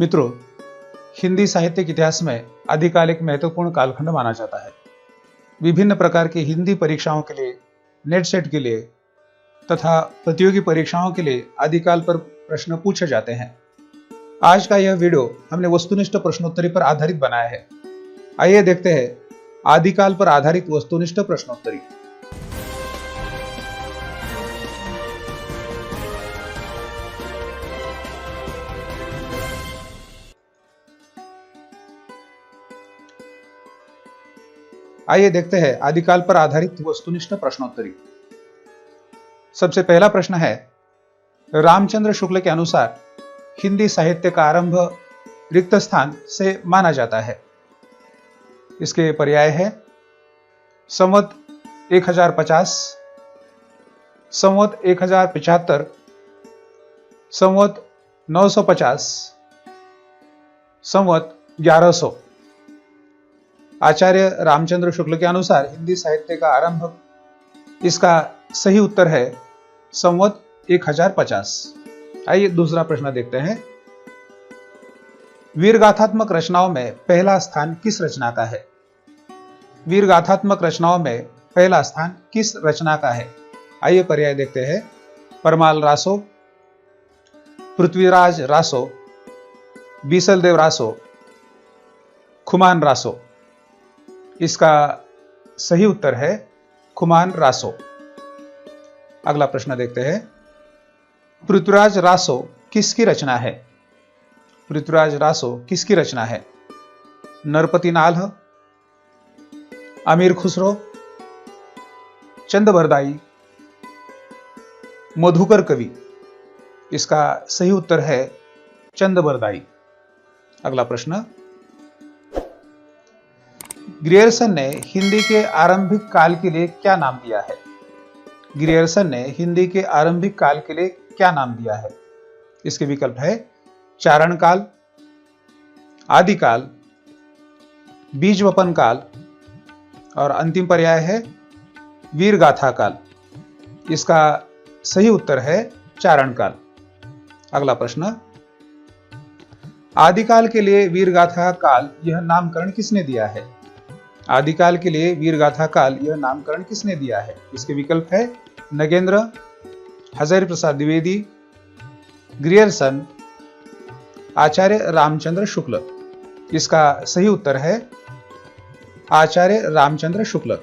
मित्रों, हिंदी साहित्य के इतिहास में आदिकाल एक महत्वपूर्ण कालखंड माना जाता है। विभिन्न प्रकार की हिंदी परीक्षाओं के लिए, नेट सेट के लिए तथा प्रतियोगी परीक्षाओं के लिए आदिकाल पर प्रश्न पूछे जाते हैं। आज का यह वीडियो हमने वस्तुनिष्ठ प्रश्नोत्तरी पर आधारित बनाया है। आइए देखते हैं आदिकाल पर आधारित वस्तुनिष्ठ प्रश्नोत्तरी। आइए देखते हैं आदिकाल पर आधारित वस्तुनिष्ठ प्रश्नोत्तरी। सबसे पहला प्रश्न है, रामचंद्र शुक्ल के अनुसार हिंदी साहित्य का आरंभ रिक्त स्थान से माना जाता है। इसके पर्याय है संवत 1050, संवत 1075, संवत 950, संवत 1100। आचार्य रामचंद्र शुक्ल के अनुसार हिंदी साहित्य का आरंभ, इसका सही उत्तर है संवत 1050। आइए दूसरा प्रश्न देखते हैं। वीरगाथात्मक रचनाओं में पहला स्थान किस रचना का है? वीरगाथात्मक रचनाओं में पहला स्थान किस रचना का है? आइए पर्याय देखते हैं। परमाल रासो, पृथ्वीराज रासो, बीसलदेव रासो, खुमान रासो। इसका सही उत्तर है खुमान रासो। अगला प्रश्न देखते हैं। पृथ्वीराज रासो किसकी रचना है? पृथ्वीराज रासो किसकी रचना है? नरपति नाल्ह, अमीर खुसरो, चंदबरदाई, मधुकर कवि। इसका सही उत्तर है चंदबरदाई। अगला प्रश्न, ग्रियर्सन ने हिंदी के आरंभिक काल के लिए क्या नाम दिया है? ग्रियर्सन ने हिंदी के आरंभिक काल के लिए क्या नाम दिया है? इसके विकल्प है चारण काल, आदिकाल, बीजवपन काल और अंतिम पर्याय है वीरगाथा काल। इसका सही उत्तर है चारण काल। अगला प्रश्न, आदिकाल के लिए वीरगाथा काल यह नामकरण किसने दिया है? आदिकाल के लिए वीरगाथा काल यह नामकरण किसने दिया है? इसके विकल्प है नगेंद्र, हजारी प्रसाद द्विवेदी, ग्रियर्सन, आचार्य रामचंद्र शुक्ल। इसका सही उत्तर है आचार्य रामचंद्र शुक्ल।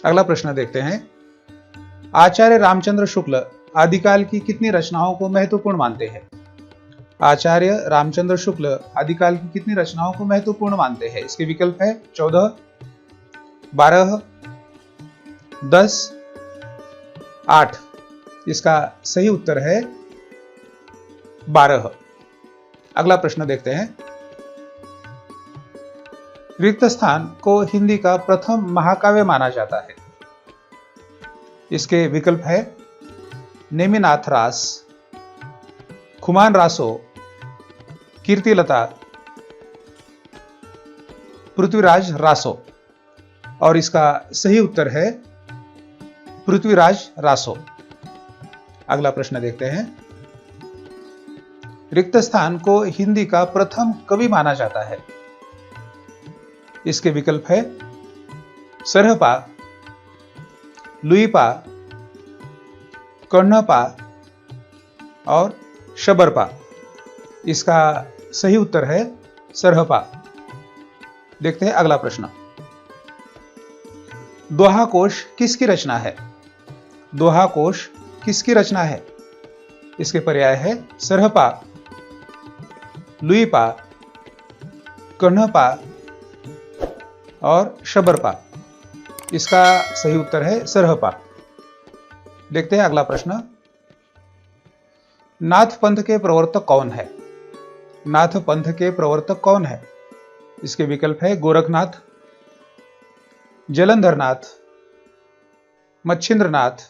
अगला प्रश्न देखते हैं। आचार्य रामचंद्र शुक्ल आदिकाल की कितनी रचनाओं को महत्वपूर्ण मानते हैं? आचार्य रामचंद्र शुक्ल आदिकाल की कितनी रचनाओं को महत्वपूर्ण मानते हैं? इसके विकल्प है 14, 12, 10, 8। इसका सही उत्तर है 12। अगला प्रश्न देखते हैं। रिक्त स्थान को हिंदी का प्रथम महाकाव्य माना जाता है। इसके विकल्प है नेमिनाथ रास, खुमान रासो, कीर्तिलता, पृथ्वीराज रासो और इसका सही उत्तर है पृथ्वीराज रासो। अगला प्रश्न देखते हैं। रिक्त स्थान को हिंदी का प्रथम कवि माना जाता है। इसके विकल्प है सरहपा, लुईपा, कण्णपा और शबरपा। इसका सही उत्तर है सरहपा। देखते हैं अगला प्रश्न। दोहा कोश किसकी रचना है? दोहा कोश किसकी रचना है? इसके पर्याय है सरहपा, लुईपा, कण्णपा और शबरपा। इसका सही उत्तर है सरहपा। देखते हैं अगला प्रश्न। नाथ पंथ के प्रवर्तक कौन है? नाथ पंथ के प्रवर्तक कौन है? इसके विकल्प है गोरखनाथ, जलंधरनाथ, मच्छिंद्रनाथ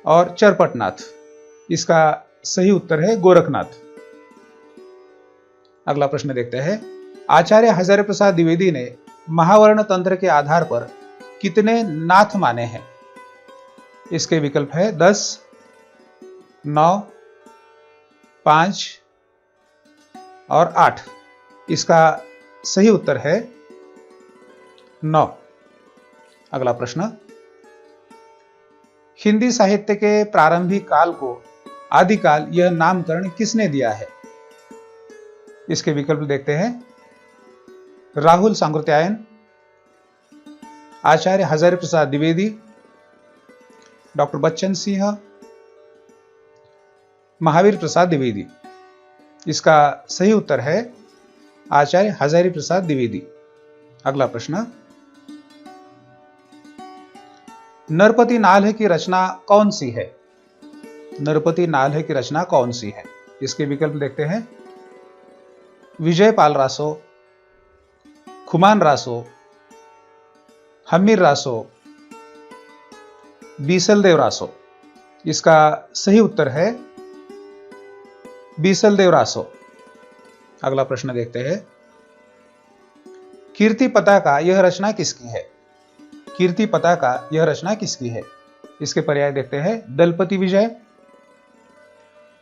और चरपटनाथ। इसका सही उत्तर है गोरखनाथ। अगला प्रश्न देखते हैं। आचार्य हजारी प्रसाद द्विवेदी ने महावर्ण तंत्र के आधार पर कितने नाथ माने हैं? इसके विकल्प है 10, 9, 5 और 8। इसका सही उत्तर है 9। अगला प्रश्न, हिंदी साहित्य के प्रारंभिक काल को आदिकाल यह नामकरण किसने दिया है? इसके विकल्प देखते हैं। राहुल सांकृत्यायन, आचार्य हजारी प्रसाद द्विवेदी, डॉक्टर बच्चन सिंह, महावीर प्रसाद द्विवेदी। इसका सही उत्तर है आचार्य हजारी प्रसाद द्विवेदी। अगला प्रश्न, नरपति नाल्ह की रचना कौन सी है? नरपति नाल्ह की रचना कौन सी है? इसके विकल्प देखते हैं। विजयपाल रासो, खुमान रासो, हमीर रासो, बीसलदेव रासो। इसका सही उत्तर है बीसलदेव रासो। अगला प्रश्न देखते हैं। कीर्ति पताका यह रचना किसकी है? कीर्ति पताका यह रचना किसकी है? इसके पर्याय देखते हैं। दलपति विजय,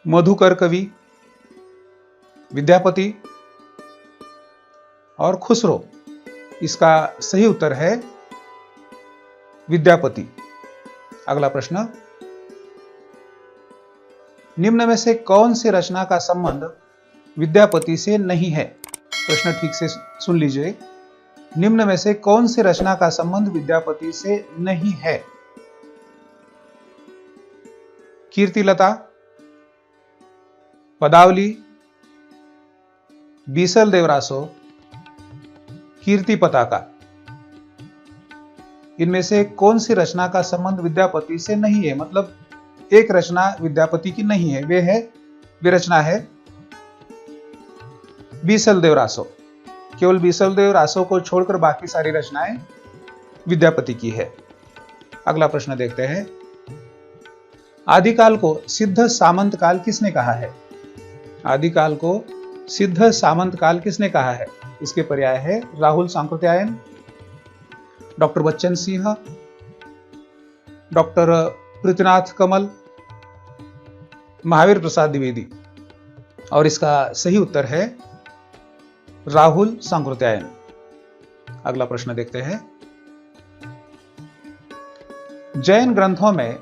मधुकर कवि, विद्यापति और खुसरो। इसका सही उत्तर है विद्यापति। अगला प्रश्न, निम्न में से कौन सी रचना का संबंध विद्यापति से नहीं है? प्रश्न ठीक से सुन लीजिए। निम्न में से कौन सी रचना का संबंध विद्यापति से नहीं है? कीर्तिलता, पदावली, बीसलदेव रासो, कीर्ति पताका। इनमें से कौन सी रचना का संबंध विद्यापति से नहीं है? मतलब एक रचना विद्यापति की नहीं है, वे रचना है बीसलदेव रासो। केवल बीसलदेव रासो को छोड़कर बाकी सारी रचनाएं विद्यापति की है। अगला प्रश्न देखते हैं। आदिकाल को सिद्ध सामंत काल किसने कहा है? आदिकाल को सिद्ध सामंत काल किसने कहा है? इसके पर्याय है राहुल सांकृत्यायन, डॉक्टर बच्चन सिंह, डॉक्टर पृथ्वीनाथ कमल, महावीर प्रसाद द्विवेदी। और इसका सही उत्तर है राहुल सांकृत्यायन। अगला प्रश्न देखते हैं। जैन ग्रंथों में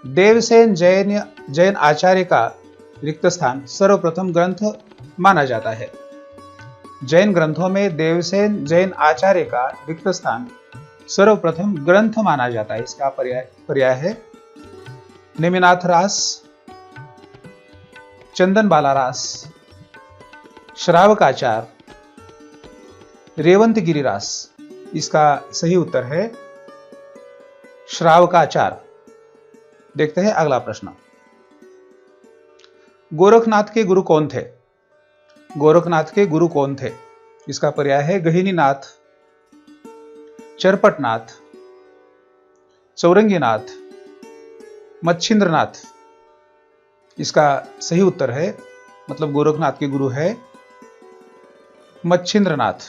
देवसेन जैन आचार्य का रिक्त स्थान सर्वप्रथम ग्रंथ माना जाता है। जैन ग्रंथों में देवसेन जैन आचार्य का रिक्त स्थान सर्वप्रथम ग्रंथ माना जाता है। इसका पर्याय है नेमिनाथ रास, चंदन बाला रास, श्रावकाचार, रेवंत गिरिरास। इसका सही उत्तर है श्रावकाचार। देखते हैं अगला प्रश्न। गोरखनाथ के गुरु कौन थे? गोरखनाथ के गुरु कौन थे? इसका पर्याय है गहिनीनाथ, चरपटनाथ, चौरंगीनाथ, मच्छिंद्रनाथ। इसका सही उत्तर है, मतलब गोरखनाथ के गुरु है मच्छिंद्रनाथ।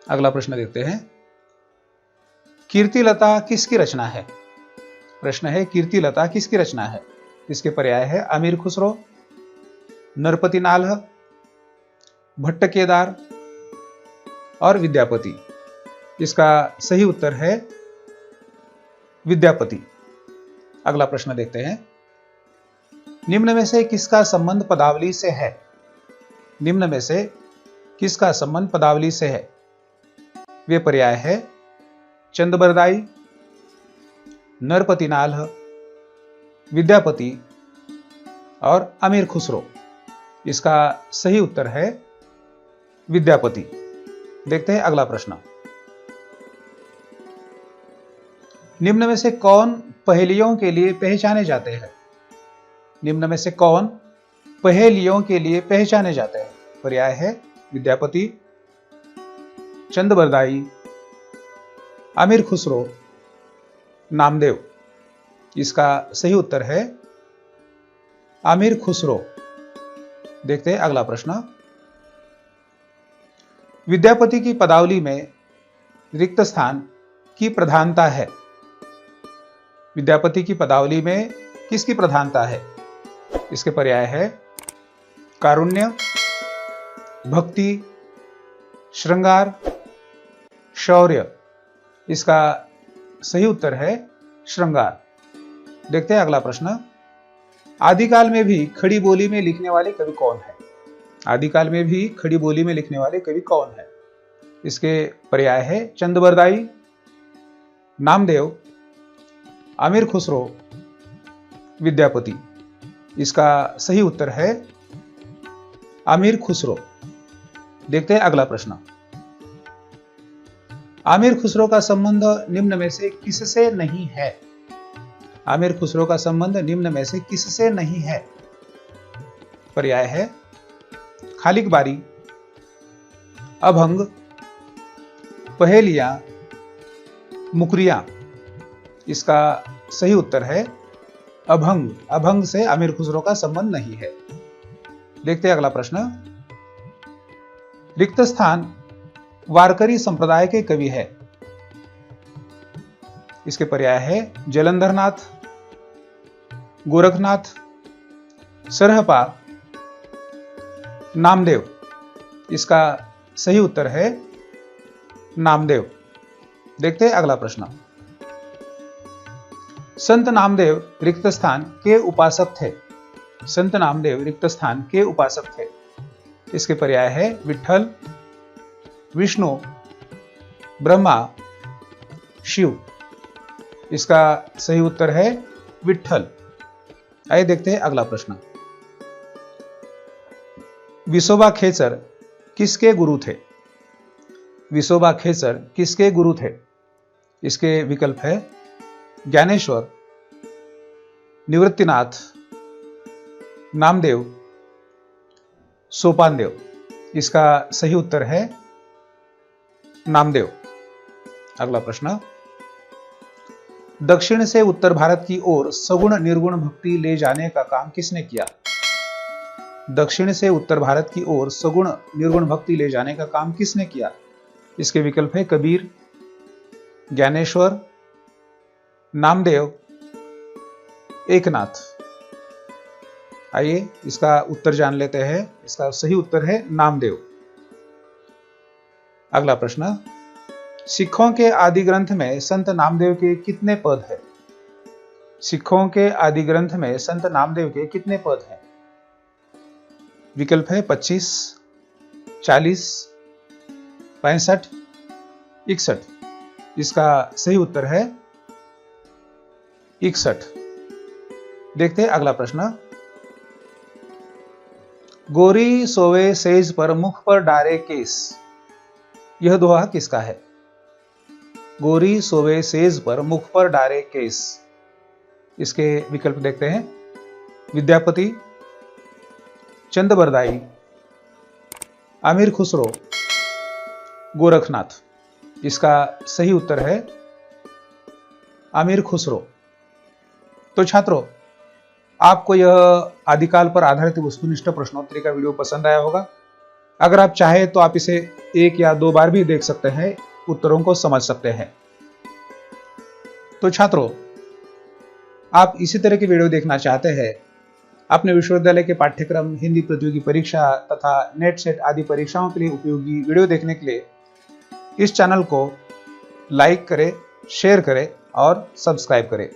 अगला प्रश्न देखते हैं। कीर्तिलता किसकी रचना है? प्रश्न है कीर्तिलता किसकी रचना है? इसके पर्याय है अमीर खुसरो, नरपति नाल्ह, भट्ट केदार और विद्यापति। इसका सही उत्तर है विद्यापति। अगला प्रश्न देखते हैं। निम्न में से किसका संबंध पदावली से है? निम्न में से किसका संबंध पदावली से है? वे पर्याय है चंदबरदाई, नरपति नाल्ह, विद्यापति और अमीर खुसरो। इसका सही उत्तर है विद्यापति। देखते हैं अगला प्रश्न। निम्न में से कौन पहेलियों के लिए पहचाने जाते हैं? निम्न में से कौन पहेलियों के लिए पहचाने जाते हैं? पर्याय है विद्यापति, चंदबरदाई, अमीर खुसरो, नामदेव। इसका सही उत्तर है अमीर खुसरो। देखते हैं अगला प्रश्न। विद्यापति की पदावली में रिक्त स्थान की प्रधानता है। विद्यापति की पदावली में किसकी प्रधानता है? इसके पर्याय है कारुण्य, भक्ति, श्रृंगार, शौर्य। इसका सही उत्तर है श्रृंगार। देखते हैं अगला प्रश्न। आदिकाल में भी खड़ी बोली में लिखने वाले कवि कौन है? आदिकाल में भी खड़ी बोली में लिखने वाले कवि कौन है? इसके पर्याय है चंदबरदाई, नामदेव, आमिर खुसरो, विद्यापति। इसका सही उत्तर है आमिर खुसरो। देखते हैं अगला प्रश्न। आमिर खुसरो का संबंध निम्न में से किससे नहीं है? आमिर खुसरो का संबंध निम्न में से किससे नहीं है? पर्याय है खालिक बारी, अभंग, पहेलियां, मुकरियां। इसका सही उत्तर है अभंग। अभंग से आमिर खुसरो का संबंध नहीं है। देखते हैं अगला प्रश्न। रिक्त स्थान वारकरी संप्रदाय के कवि है। इसके पर्याय है जलंधरनाथ, गोरखनाथ, सरहपा, नामदेव। इसका सही उत्तर है नामदेव। देखते हैं अगला प्रश्न। संत नामदेव रिक्त स्थान के उपासक थे। संत नामदेव रिक्त स्थान के उपासक थे। इसके पर्याय है विठ्ठल, विष्णु, ब्रह्मा, शिव। इसका सही उत्तर है विठ्ठल। आइए देखते हैं अगला प्रश्न। विसोबा खेचर किसके गुरु थे? विसोबा खेचर किसके गुरु थे? इसके विकल्प है ज्ञानेश्वर, निवृत्तिनाथ, नामदेव, सोपानदेव। इसका सही उत्तर है नामदेव। अगला प्रश्न। दक्षिण से उत्तर भारत की ओर सगुण निर्गुण भक्ति ले जाने का काम किसने किया? दक्षिण से उत्तर भारत की ओर सगुण निर्गुण भक्ति ले जाने का काम किसने किया? इसके विकल्प है कबीर, ज्ञानेश्वर, नामदेव, एकनाथ। आइए इसका उत्तर जान लेते हैं। इसका सही उत्तर है नामदेव। अगला प्रश्न। सिखों के आदि ग्रंथ में संत नामदेव के कितने पद हैं? सिखों के आदि ग्रंथ में संत नामदेव के कितने पद हैं? विकल्प है 25, 40, 65, 61। इसका सही उत्तर है 61। देखते हैं अगला प्रश्न। गोरी सोवे सेज पर मुख पर डारे केस। यह दोहा किसका है? गोरी सोवे सेज पर मुख पर डारे केस। इसके विकल्प देखते हैं विद्यापति, चंदबरदाई, आमिर खुसरो, गोरखनाथ। इसका सही उत्तर है आमिर खुसरो। तो छात्रों, आपको यह आदिकाल पर आधारित वस्तुनिष्ठ प्रश्नोत्तरी का वीडियो पसंद आया होगा। अगर आप चाहें तो आप इसे 1 या 2 बार भी देख सकते हैं, उत्तरों को समझ सकते हैं। तो छात्रों, आप इसी तरह की वीडियो देखना चाहते हैं अपने विश्वविद्यालय के पाठ्यक्रम, हिंदी प्रतियोगी परीक्षा तथा नेट सेट आदि परीक्षाओं के लिए उपयोगी वीडियो देखने के लिए इस चैनल को लाइक करें, शेयर करें और सब्सक्राइब करें।